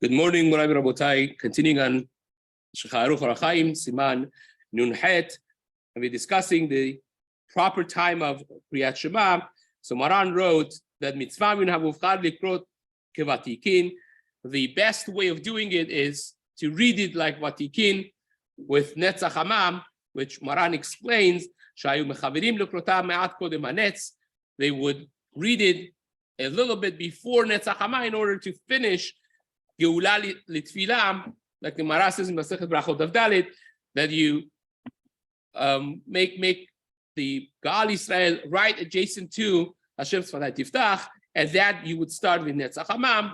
Good morning, Morai Rabotai. Continuing on Shulchan Aruch Orach Chaim, Siman Nun Het, and we're discussing the proper time of Kriyat Shema. So Maran wrote that mitzvah min hamuvchar likrot kevatikin. The best way of doing it is to read it like vatikin with netzach hamam, which Maran explains. Shayu mechaverim lekrotam me'at kodem hanetz. They would read it a little bit before netzach hamam in order to finish Geula Litfilah, like the Mara says in Masechet Brachot Daf Dalet, that you make the Gal Yisrael right adjacent to Hashem's Sfatai Tiftach, and that you would start with Netzach Hamam.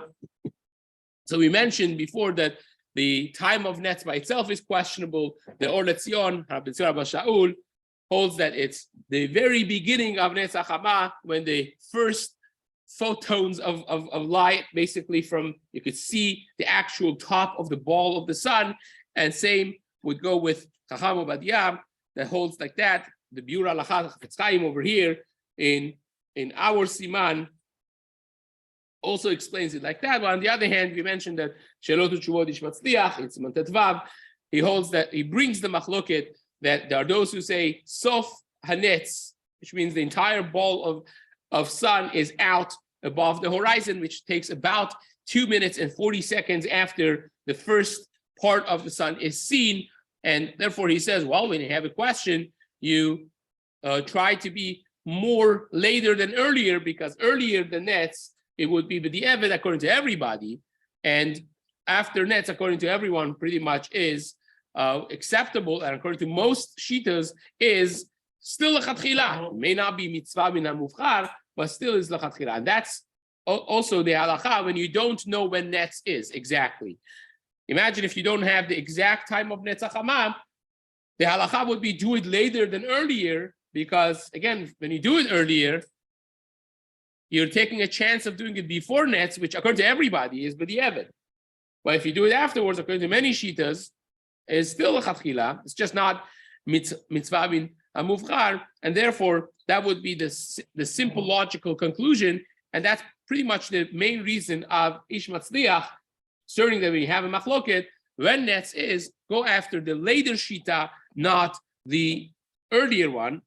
So we mentioned before that the time of Netz by itself is questionable. The Or Letzion, Rabbi Shaul, holds that it's the very beginning of Netzach Hamam, when the first photons of light, basically from, you could see the actual top of the ball of the sun, and same would go with Chacham Obadiah, that holds like that. The Berurah Chafetz Chaim over here in our Siman also explains it like that. But on the other hand, we mentioned that Shelot Utshuvot Ish Matzliach, it's Siman Tetvav, he holds that, he brings the machloket that there are those who say Sof Hanetz, which means the entire ball of sun is out above the horizon, which takes about 2 minutes and 40 seconds after the first part of the sun is seen. And therefore he says, well, when you have a question, you try to be more later than earlier, because earlier than Netz, it would be the Eved according to everybody. And after Netz, according to everyone, pretty much is acceptable. And according to most Shitas, is still lechatchila. May not be mitzvah min hamuvchar, but still is lechatchila. And that's also the halacha when you don't know when Netz is exactly. Imagine if you don't have the exact time of Netzach Hamam, the halacha would be do it later than earlier, because again, when you do it earlier, you're taking a chance of doing it before Netz, which according to everybody is b'di'evet. But if you do it afterwards, according to many shitas, is still lechatchila. It's just not mitzvah min hamuvchar, and therefore that would be the simple logical conclusion, and that's pretty much the main reason of Ish Matzliach, certainly that we have a machloket, when Netz is, go after the later shita, not the earlier one.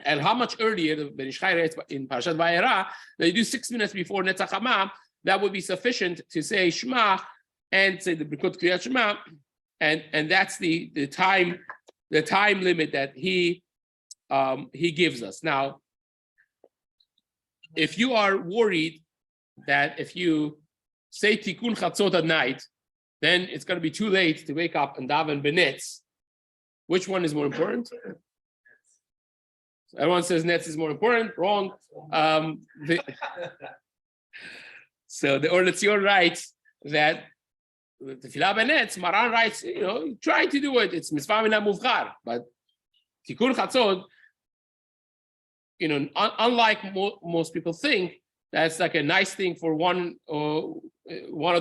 And how much earlier, the Ben Ish Chai writes in Parashat Vayera, that you do 6 minutes before Netzach Hamam, that would be sufficient to say Shema and say the Birkot Kriyat Shema, and that's the time limit that he gives us. Now, if you are worried that if you say Tikkun Chatzot at night, then it's going to be too late to wake up and daven b'netz, which one is more important? So everyone says Netz is more important. Wrong. So the Or Letzion writes that the Tefillah b'netz, Maran writes, try to do it. It's mitzvah min hamuvchar, but Tikkun Chatzot, unlike most people think, that's like a nice thing for one of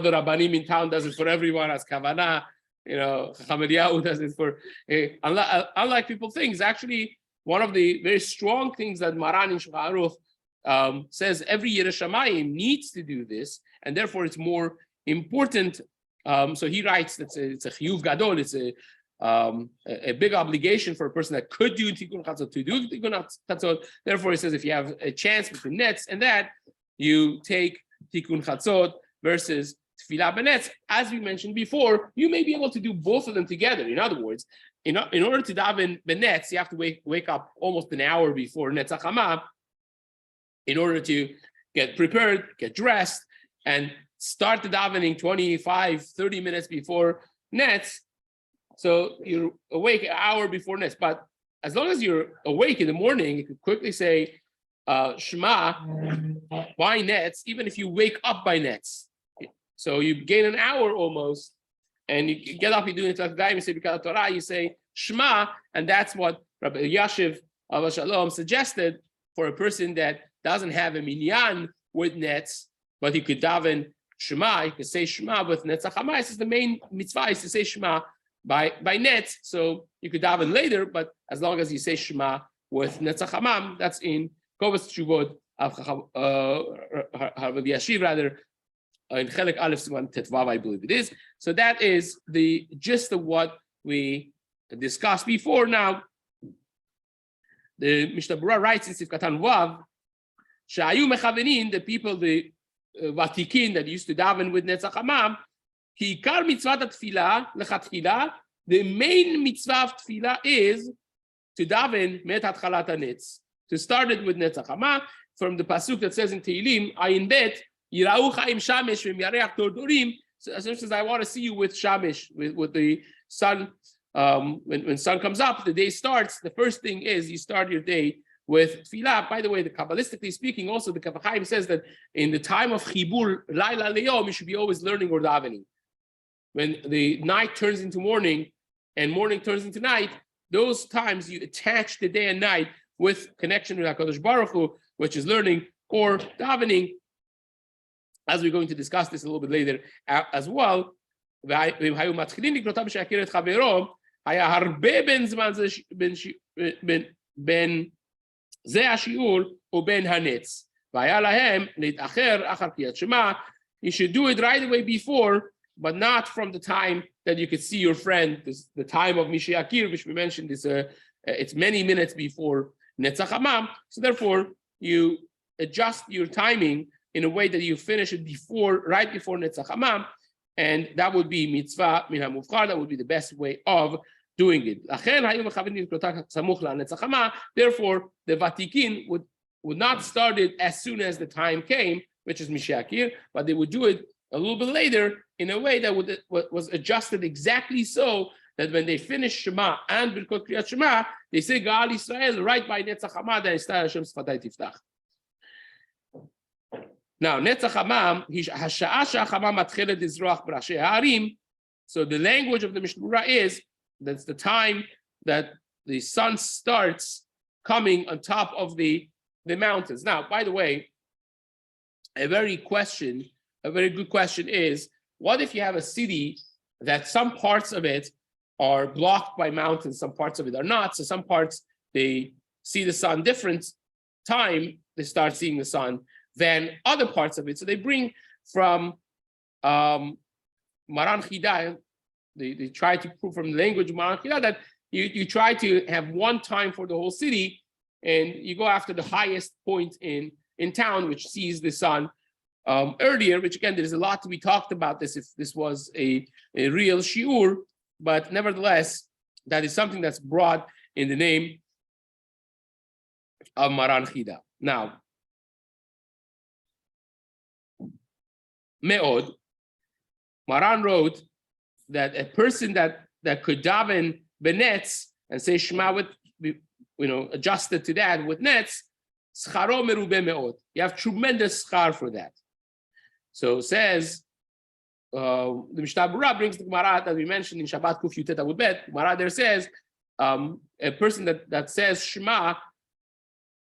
the Rabbanim in town does it for everyone as kavanah. Chacham Eliyahu does it for. Unlike people think, it's actually one of the very strong things that Maran in Shulchan Aruch says every Yireh Shamayim needs to do this, and therefore it's more important. So he writes that it's a chiyuv gadol, it's a big obligation for a person that could do Tikkun Chatzot to do Tikkun Chatzot. Therefore, he says if you have a chance between Netz and that, you take Tikkun Chatzot versus Tefillah b'Netz. As we mentioned before, you may be able to do both of them together. In other words, in order to daven b'Netz, you have to wake up almost an hour before Netzach Hamam in order to get prepared, get dressed, and start the davening 25-30 minutes before Netz. So you're awake an hour before Netz. But as long as you're awake in the morning, you could quickly say Shema by Netz, even if you wake up by Netz. So you gain an hour almost, and you get up, you do it like that, you say Birkat Torah, you say Shema, and that's what Rabbi Yashiv Rabbi Shalom suggested for a person that doesn't have a minyan with Netz, but he could daven Shema, he could say Shema with Netzach Hamam. This is the main mitzvah, is to say Shema by Netz. So you could daven later, but as long as you say Shema with Netzach Hamam, that's in Kovas Tshuvot of Rabbi Yashiv, rather, in Chelik Aleph Siman Tetvav, I believe it is. So that is the gist of what we discussed before. Now, the Mishna Berurah writes in Seif Katan Vav, Shayu Mechavenin, the people, the Vatikin that used to daven with Netzach Hamam, Ki Ikar Mitzvat Tefillah Lechatchila, the main mitzvah of Tefillah is to daven Met Hatchalat HaNetz, to start it with Netzach Hamam, from the pasuk that says in Tehillim, Ayin Bet, Yirau Chaim Shamesh V'Yareach Dordorim. So as much as I want to see you with Shamesh, with the sun, when sun comes up, the day starts. The first thing is you start your day with Tefillah. By the way, the Kabbalistically speaking, also the Kaf HaChaim says that in the time of Chibur, Laila Leyom, you should be always learning or davening. When the night turns into morning and morning turns into night, those times you attach the day and night with connection with HaKadosh Baruch Hu, which is learning or davening, as we're going to discuss this a little bit later as well. You should do it right away before, but not from the time that you could see your friend. This, the time of Mishiakir, which we mentioned, is it's many minutes before Netzach Hamam. So therefore, you adjust your timing in a way that you finish it right before Netzach Hamam, and that would be mitzvah min hamuvchar. That would be the best way of doing it. Therefore, the Vatikin would not start it as soon as the time came, which is Mishiakir, but they would do it a little bit later in a way that was adjusted exactly so that when they finish Shema and Birkot Kriyat Shema, they say Gal Yisrael right by Netzach Hamam and Istar Hashem Sfatay Tiftach. Now, Netzach Hamam, Hasha'a Hamam Matchelet Izroach B'Rashei Ha'arim. So the language of the Mishna Berurah is that's the time that the sun starts coming on top of the mountains. Now, by the way, a very good question is, what if you have a city that some parts of it are blocked by mountains, some parts of it are not. So some parts, they see the sun different time, they start seeing the sun, than other parts of it. So they bring from Maran Chida, they try to prove from the language of Maran Chida that you try to have one time for the whole city, and you go after the highest point in town, which sees the sun earlier, which again, there's a lot to be talked about this if this was a real shiur, but nevertheless, that is something that's brought in the name of Maran Chida. Now, Me'od, Maran wrote that a person that could daven benetz and say Shema with, adjusted to that with nets, scharo merube me'od. You have tremendous schar for that. So it says, the Mishna Berurah brings the Gemara that we mentioned in Shabbat Kuf Yutet Amud Bet. Gemara there says, a person that says Shema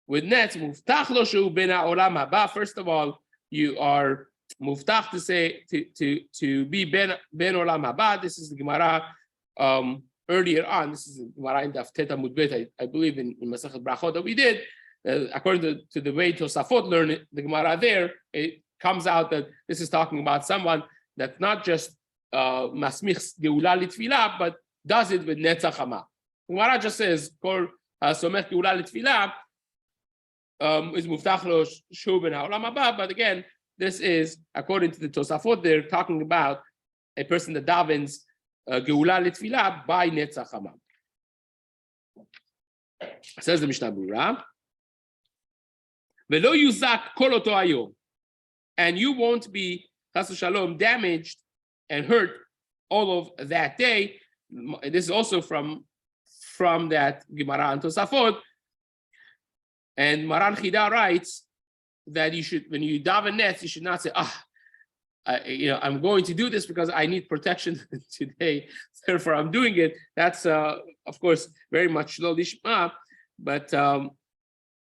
with nets, muftach lo shehu ben ha'olam haba. First of all, you are muftach to say to be ben olam haba. This is the Gemara earlier on. This is the Gemara in Daf Tet Amud Bet, I believe in Masachet Brachot that we did. According to the way Tosafot learned it, the Gemara there, it comes out that this is talking about someone that's not just masmich geula litfilah, but does it with netzach hamam. Gemara just says kol somech geula litfilah is muftach lo shuv ben ha'olam haba. But again, this is according to the Tosafot. They're talking about a person that davens geula litfilah by netzach hamam. Says the Mishna Berurah, velo yuzak kol oto hayom, and you won't be chas v'shalom damaged and hurt all of that day. This is also from that Gemara and Tosafot. And Maran Chida writes that you should, when you daven nets, you should not say, I'm going to do this because I need protection today, therefore I'm doing it. That's of course very much lo lishma, but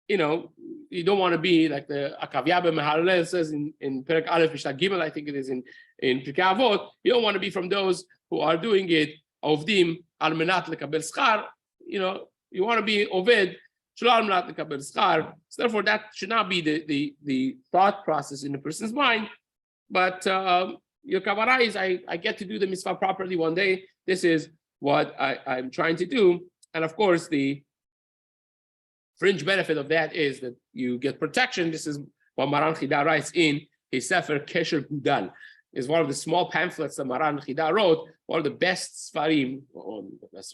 you don't want to be like the Akavyabe Mehalel says in Perek Aleph Mishnah Gimel, I think it is in Pirkei Avot. You don't want to be from those who are doing it ovdim al menat lekabel schar. You want to be oved shelo al menat lekabel schar. So therefore, that should not be the thought process in a person's mind. but your kavara is I get to do the mitzvah properly one day. This is what I'm trying to do. And of course, the fringe benefit of that is that you get protection. This is what Maran Chida writes in his Sefer Kesher Gudal. Is one of the small pamphlets that Maran Chida wrote, one of the best Sfarim, all of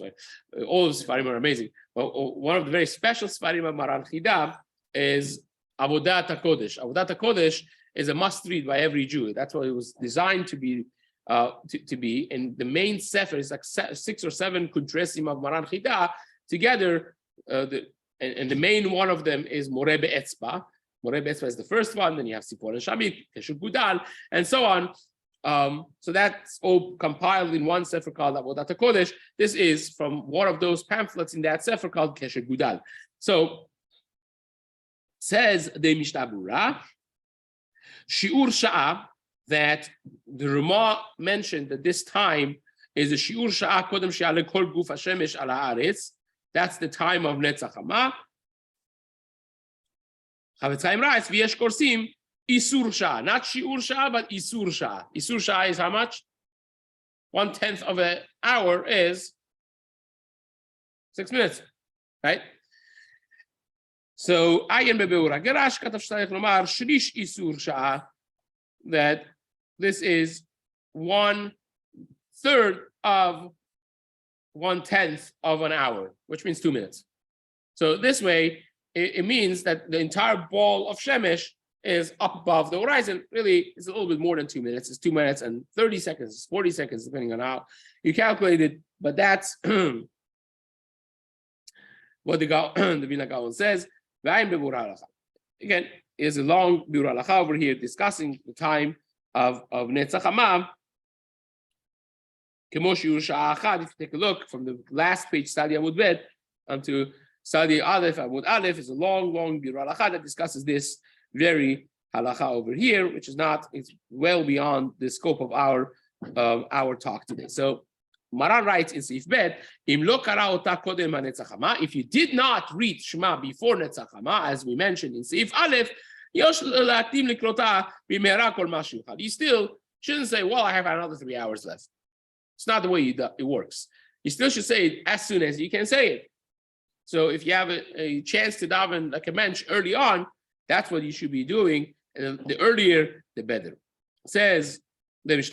Sfarim are amazing, but one of the very special Sfarim of Maran Chida is Avodat HaKodesh. Avodat HaKodesh is a must-read by every Jew. That's what it was designed to be. And the main Sefer is like 6 or 7 Kudresim of Maran Chida together, and the main one of them is Moreh Be'etzba. Moreh Be'etzba is the first one, then you have Sipor and Shamit, Kesher Gudal, and so on. So that's all compiled in one Sefer called Avodat HaKodesh. This is from one of those pamphlets in that Sefer called Kesher Gudal. So, says the Mishna Berurah, Shiur Sha'ah, that the Ramah mentioned that this time is the Shiur Sha'ah Kodem She'ale Kol Guf HaShemesh Ala Haaretz. That's the time of Netzach Hama. Chavetz Chaim writes, V'yesh korsim Isur Sha'ah, not Shiur Sha'ah, but Isur Sha'ah. Isur Sha'ah is how much? 1/10 of an hour is 6 minutes, right? So, Ayin Bebeurah Gerash Katav Shtayich Lomar Shlish Isur Sha'ah, that this is 1/3 of 1/10 of an hour, which means 2 minutes. So this way, it means that the entire ball of Shemesh is up above the horizon. Really, it's a little bit more than 2 minutes. It's 2 minutes and 30 seconds, 40 seconds, depending on how you calculate it. But that's what the Vina Gaon says. Again, is a long Biur Halacha over here discussing the time of Netzach Hama. If you take a look from the last page, Sadi Amud Bet, onto Sadi Aleph, Amud Aleph, is a long Biur Halacha that discusses this very halacha over here, which is not, it's well beyond the scope of our talk today. So Maran writes in Seif Bet, if you did not read Shema before Netzach Hama, as we mentioned in Seif Aleph, you still shouldn't say, well, I have another 3 hours left. It's not the way it works. You still should say it as soon as you can say it. So if you have a chance to daven like a mensch early on, that's what you should be doing. And the earlier, the better. It says, this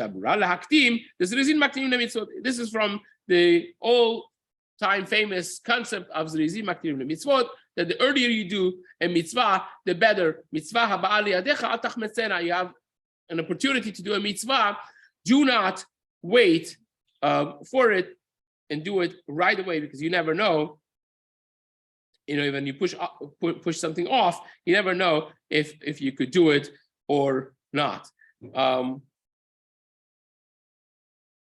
is from the all-time famous concept of Zrizim Maktirim LeMitzvot, that the earlier you do a mitzvah, the better. Mitzvah haba'ali adecha atach metzena. You have an opportunity to do a mitzvah. Do not wait for it and do it right away, because you never know. You know, when you push something off, you never know if you could do it or not.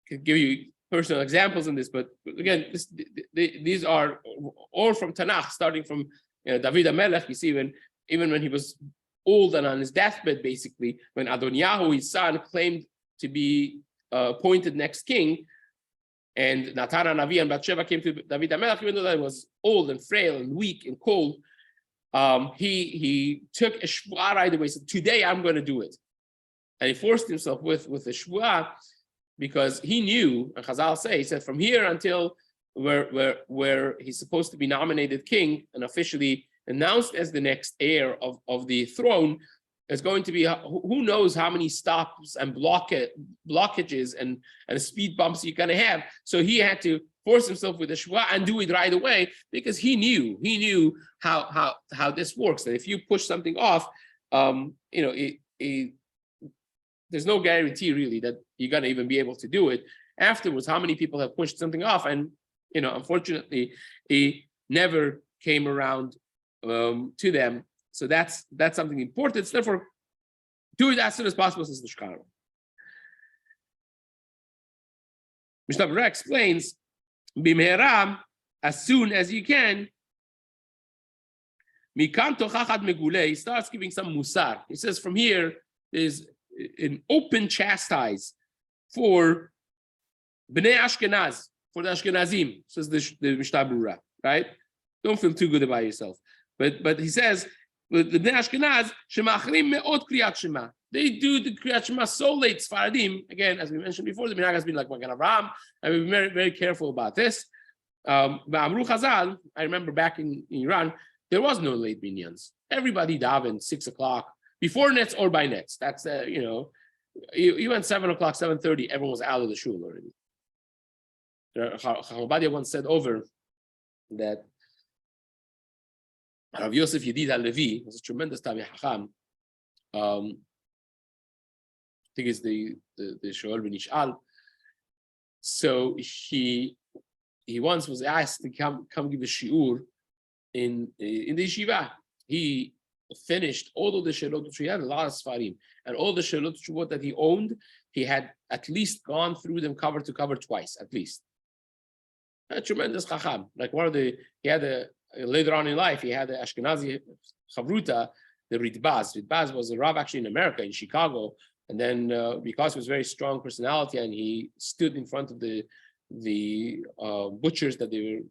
Could give you personal examples in this, but again, these are all from Tanakh, starting from David HaMelech. You see, even when he was old and on his deathbed, basically, when Adoniyahu, his son, claimed to be appointed next king, and Natan HaNavi and Bathsheba came to David HaMelech, even though that was old and frail and weak and cold, he took a shvuah right away. Said, "Today I'm going to do it," and he forced himself with a shvuah, because he knew, and Chazal say, he said, from here until where he's supposed to be nominated king and officially announced as the next heir of the throne, is going to be who knows how many stops and blockages and speed bumps you're going to have. So he had to force himself with a shvuah and do it right away, because he knew how this works. That if you push something off, there's no guarantee really that you're going to even be able to do it afterwards. How many people have pushed something off and, unfortunately, he never came around to them. So that's something important. So therefore, do it as soon as possible, says the Shkara. Mishna Berurah explains, Bimehera, as soon as you can, Mikan tochachad meguleh, he starts giving some musar. He says from here, there's an open chastise for Bnei Ashkenaz, for the Ashkenazim, says the Mishna Berurah, right? Don't feel too good about yourself. But he says, with the Bnei Ashkenaz, shemachrim me'ot kriyat shema. They do the kriyat shema so late. Sfaradim, again, as we mentioned before, the minhag has been like Magen Avraham, and we've been very, very careful about this. Amru Chazal, I remember back in Iran, there was no late minyans. Everybody davened 6 o'clock before nets or by nets. That's you went 7 o'clock, 7:30. Everyone was out of the shul already. Chabadia once said over that Rav Yosef Yedid HaLevi was a tremendous Tamei Chacham. I think it's the Shoel V'Nish'al. So he once was asked to come give a shiur in the yeshiva. He finished all of the shelot, which he had a lot of sfarim, and all the shelot that he owned, he had at least gone through them cover to cover twice, at least. A tremendous chacham. Like later on in life, he had the Ashkenazi chavruta, the Ritbaz. Ritbaz was a rav actually in America, in Chicago, and then because he was a very strong personality, and he stood in front of the butchers that they were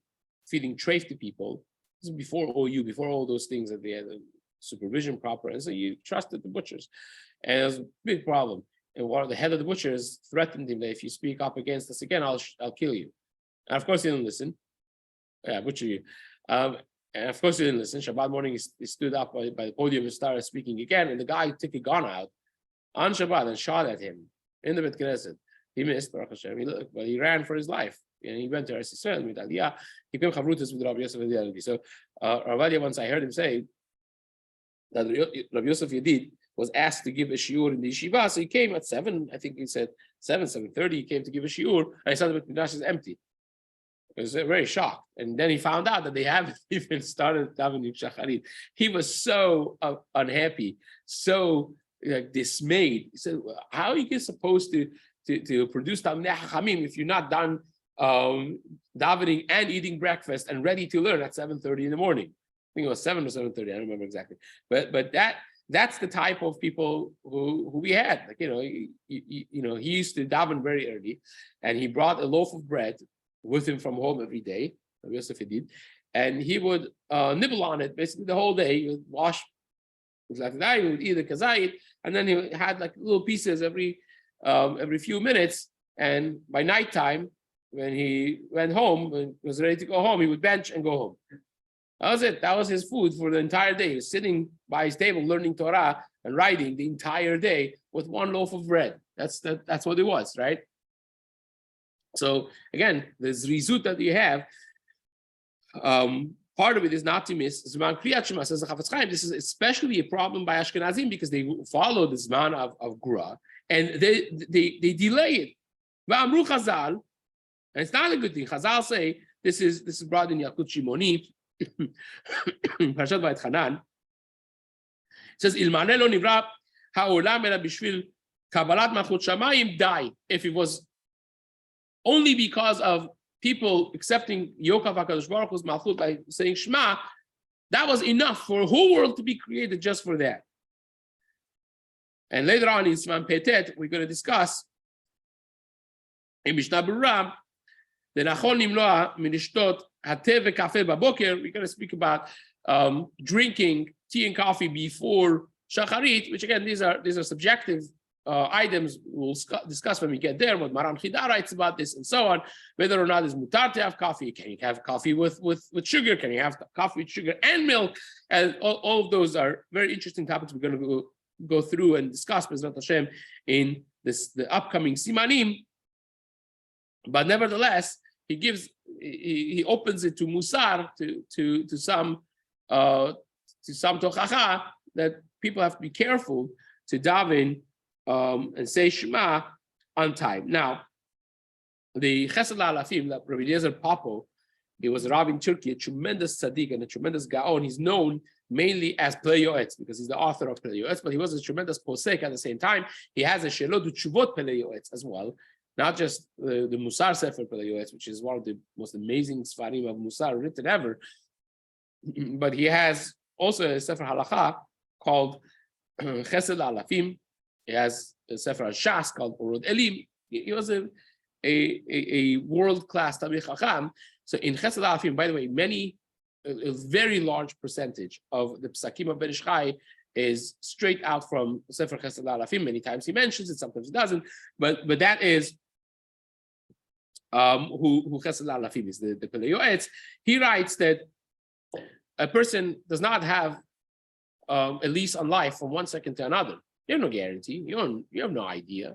feeding treif to people. This is before OU, before all those things that they had supervision proper, and so you trusted the butchers, and it was a big problem. And one of the head of the butchers threatened him that if you speak up against us again, I'll kill you. And of course he didn't listen. Yeah, butcher you. And of course he didn't listen. Shabbat morning he stood up by the podium and started speaking again, and the guy took a gun out on Shabbat and shot at him in the Bet Knesset. He missed, Baruch Hashem, but he ran for his life. And he went to Eretz Yisrael with Aliyah. He became chavrutas with Rabbi Yosef Yedid. So Ravadia, once I heard him say that Rabbi Yosef Yedid was asked to give a shiur in the yeshiva, so he came at 7, I think he said 7:30, he came to give a shiur, and he saw the Bet Midrash is empty. He was very shocked. And then he found out that they haven't even started davening shacharit. He was so unhappy, so dismayed. He said, how are you supposed to produce Talmidei Chachamim if you're not done davening and eating breakfast and ready to learn at 7:30 in the morning? I think it was 7 or 7:30. I don't remember exactly. But that's the type of people who we had. Like he used to daven very early, and he brought a loaf of bread with him from home every day. Yosef did, and he would nibble on it basically the whole day. He would wash, he would eat the kazayit, and then he had like little pieces every few minutes. And by nighttime, when he went home and was ready to go home, he would bench and go home. That was it. That was his food for the entire day. He was sitting by his table learning Torah and writing the entire day with one loaf of bread. That's what it was, right? So again, the zrizut that you have, part of it is not to miss Zman Kriyat Shema, says the Chafetz Chaim. This is especially a problem by Ashkenazim because they follow the Zman of Gura and they delay it. V'amru Chazal, and it's not a good thing. Chazal say this is brought in Yakut Shimoni, Parashat Vayetchanan. It says Ilmaneh lo nivra ha'olam ela bishvil kabalat malchut shamayim dai. If it was only because of people accepting Yokav HaKadosh Baruch Hu's Malchut by saying Shema, that was enough for a whole world to be created just for that. And later on in Siman Petet, we're going to discuss in Mishna Berurah, the Nachon Nimloa Minishtot Hateh veKafeh Baboker. We're going to speak about drinking tea and coffee before Shacharit, which again, these are subjective items we'll discuss when we get there, what Maran Chida writes about this and so on, whether or not it's mutar to have coffee. Can you have coffee with sugar? Can you have coffee with sugar and milk? And all of those are very interesting topics we're going to go through and discuss B'ezrat Hashem in the upcoming Simanim. But nevertheless, he opens it to Musar, to some Tochacha, that people have to be careful to daven and say Shema on time. Now, the Chesed La'alafim, that Rabbi Eliezer Papo, he was a rabbi in Turkey, a tremendous tzaddik and a tremendous gaon. He's known mainly as Plei Yoetz because he's the author of Plei Yoetz, but he was a tremendous posek at the same time. He has a Shelot Utshuvot Plei Yoetz as well, not just the Musar Sefer Plei Yoetz, which is one of the most amazing Sfarim of Musar written ever, but he has also a Sefer Halacha called Chesed La'alafim. He has a Sefer Shas called Orod Elim. He was a world-class Tamei Chacham. So in Chesed La'alafim, by the way, many a very large percentage of the Psakim of Ben Ish Chai is straight out from Sefer Chesed La'alafim. Many times he mentions it, sometimes he doesn't, but that is who Chesed La'alafim is, the Pele Yoetz. He writes that a person does not have a lease on life from one second to another. You have no guarantee. You have no idea.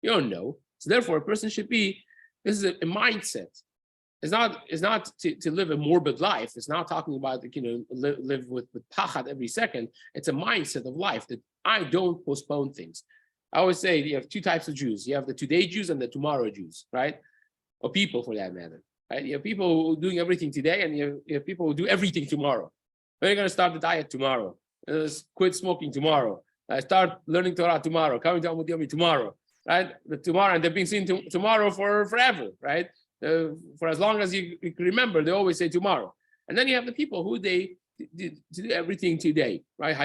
You don't know. So therefore, a person should be. This is a mindset. It's not to live a morbid life. It's not talking about live with pachad every second. It's a mindset of life that I don't postpone things. I always say you have two types of Jews. You have the today Jews and the tomorrow Jews, right? Or people for that matter, right? You have people who are doing everything today, and you have people who do everything tomorrow. When are you going to start the diet tomorrow? Quit smoking tomorrow. Start learning Torah tomorrow. Coming to Amud Yomi tomorrow, right? Tomorrow, and they're being seen tomorrow for forever, right? For as long as you can remember, they always say tomorrow. And then you have the people who they do everything today, right?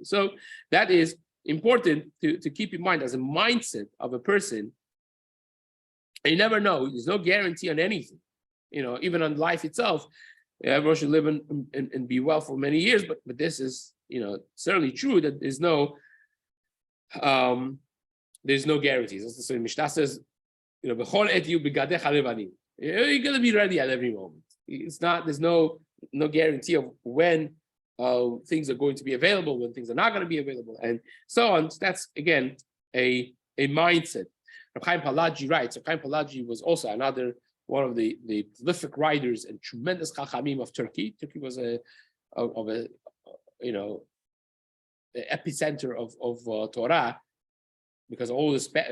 So that is important to keep in mind as a mindset of a person. And you never know. There's no guarantee on anything, even on life itself. Everyone should live and be well for many years, but this is, certainly true that there's no guarantees. That's the Mishnah says, you're going to be ready at every moment. There's no guarantee of when things are going to be available, when things are not going to be available, and so on. So that's again a mindset. Reb Chaim Palaji writes. Reb Chaim Palaji was also another one of the prolific writers and tremendous chachamim of Turkey. Turkey was the epicenter of Torah, because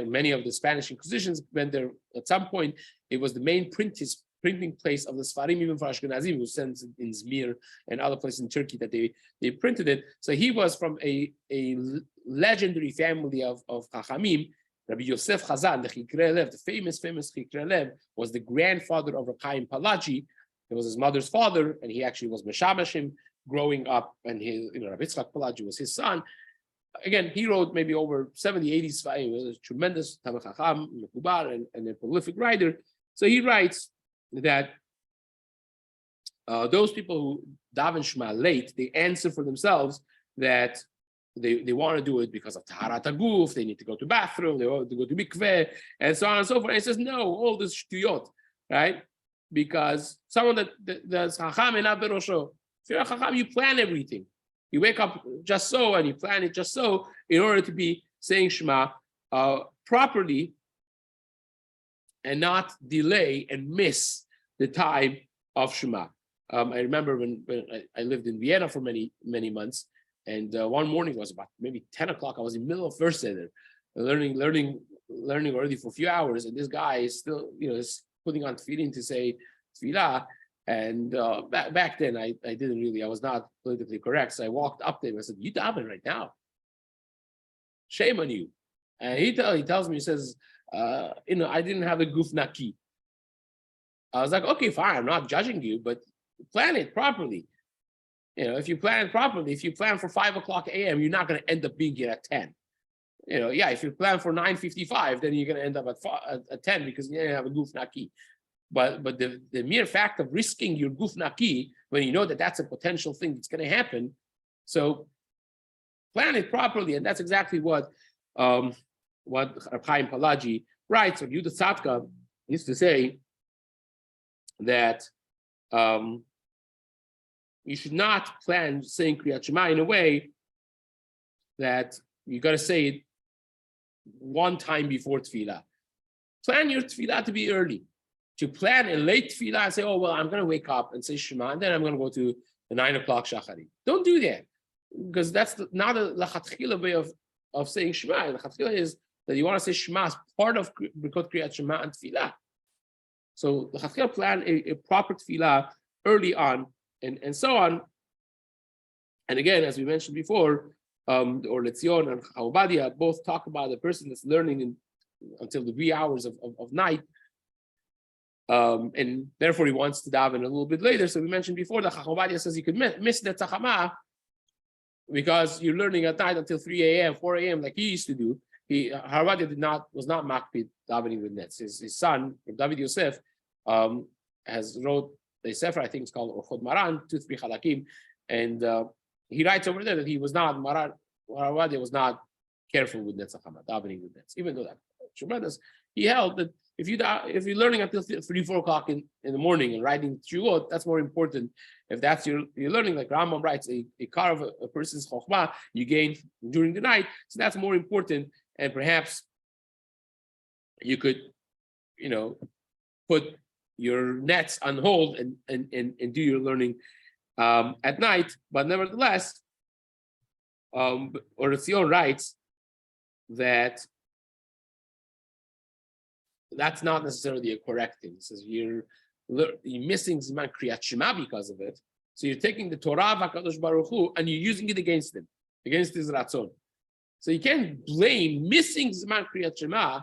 many of the Spanish Inquisitions went there. At some point, it was the main printing place of the Sfarim, even for Ashkenazim, who sent in Izmir and other places in Turkey that they printed it. So he was from a legendary family of Chachamim. Rabbi Yosef Chazan, the Chikre Lev, the famous Chikre Lev, was the grandfather of Reb Chaim Palaji. He was his mother's father, and he actually was Meshameshim growing up, and his, Rabbi Yitzchak Palaji was his son. Again, he wrote maybe over 70, 80 Sfarim. He was a tremendous Talmid Chacham, Mekubar, and a prolific writer. So he writes that those people who daven Shema late, they answer for themselves that they want to do it because of Taharat HaGuf, they need to go to bathroom, they want to go to mikveh, and so on and so forth. And he says, no, all this shtuyot, right? Because someone that's Chacham and not Berosho. If you're a Chacham, you plan everything. You wake up just so, and you plan it just so, in order to be saying Shema properly and not delay and miss the time of Shema. I remember when I lived in Vienna for many, many months, and one morning was about maybe 10 o'clock. I was in the middle of first seder, learning already for a few hours, and this guy is still, is putting on tefillin to say tefillah. And back then, I didn't really, I was not politically correct. So I walked up to him and I said, "You daven right now? Shame on you." And he tells me, he says, I didn't have a guf naki. I was like, okay, fine, I'm not judging you, but plan it properly. If you plan it properly, if you plan for 5 o'clock a.m., you're not going to end up being here at 10. If you plan for 9:55, then you're going to end up at 10 because you didn't have a guf naki. But the mere fact of risking your guf naki when you know that that's a potential thing that's going to happen, so plan it properly, and that's exactly what Reb Chaim Palaji writes. Or Yudah Tzadka used to say that you should not plan saying Kriyat Shema in a way that you got to say it one time before Tefillah. Plan your Tefillah to be early. To plan a late tefillah and say, oh, well, I'm going to wake up and say Shema, and then I'm going to go to the 9 o'clock Shachari. Don't do that, because that's not a lachatchila way of saying Shema. Lachatchila is that you want to say Shema as part of Birkot Kriyat Shema and tefillah. So lachatchila plan a proper tefillah early on, and so on. And again, as we mentioned before, or Letzion and Chaubadia both talk about the person that's learning until the wee hours of night. And therefore he wants to daven a little bit later. So we mentioned before that Chacham Ovadia says you could miss the tzachama because you're learning at night until 3 a.m., 4 a.m. like he used to do. Harvadia was not makpid davening with nets. His son, David Yosef, has wrote the Sefer, I think it's called Orchot Maran, 2-3 Halakim, and he writes over there that he was not, Marawadi was not careful with Netzach Hama, davening with Netz, even though that's tremendous. He held that if you're learning until 3-4 o'clock in the morning and writing Tshuvot, that's more important. If that's you're learning, like Rambam writes, a car of a person's chokhmah you gain during the night, so that's more important. And perhaps you could, put your nets on hold and do your learning at night. But nevertheless, Oratzion writes that that's not necessarily a correct thing. He says you're missing Zman Kriyat Shema because of it. So you're taking the Torah of HaKadosh Baruch Hu and you're using it against him, against his Ratzon. So you can't blame missing Zman Kriyat Shema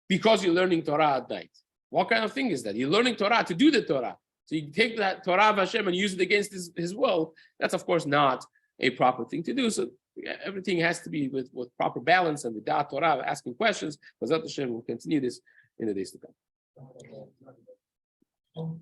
because you're learning Torah at night. What kind of thing is that? You're learning Torah to do the Torah. So you take that Torah of Hashem and use it against his will. That's, of course, not a proper thing to do. So everything has to be with proper balance and with that Torah, asking questions. Because Hashem will continue this in the days to come.